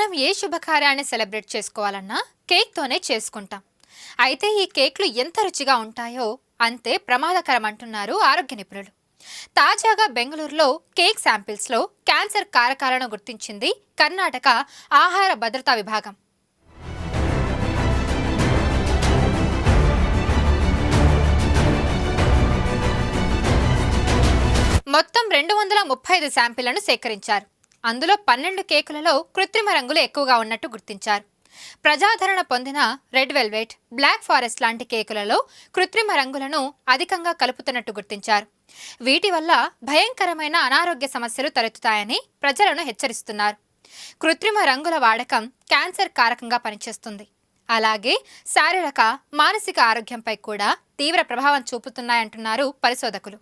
మనం ఏ శుభకార్యాన్ని సెలబ్రేట్ చేసుకోవాలన్నా కేక్తోనే చేసుకుంటాం. అయితే ఈ కేక్లు ఎంత రుచిగా ఉంటాయో అంతే ప్రమాదకరం అంటున్నారు ఆరోగ్య నిపుణులు. తాజాగా బెంగళూరులో కేక్ శాంపిల్స్లో క్యాన్సర్ కారకాలను గుర్తించింది కర్ణాటక ఆహార భద్రతా విభాగం. మొత్తం 235 శాంపిళ్లను సేకరించారు. అందులో 12 కేకులలో కృత్రిమ రంగులు ఎక్కువగా ఉన్నట్టు గుర్తించారు. ప్రజాదరణ పొందిన రెడ్ వెల్వెట్, బ్లాక్ ఫారెస్ట్ లాంటి కేకులలో కృత్రిమ రంగులను అధికంగా కలుపుతున్నట్టు గుర్తించారు. వీటి వల్ల భయంకరమైన అనారోగ్య సమస్యలు తలెత్తుతాయని ప్రజలను హెచ్చరిస్తున్నారు. కృత్రిమ రంగుల వాడకం క్యాన్సర్ కారకంగా పనిచేస్తుంది. అలాగే శారీరక, మానసిక ఆరోగ్యంపై కూడా తీవ్ర ప్రభావం చూపుతున్నాయంటున్నారు పరిశోధకులు.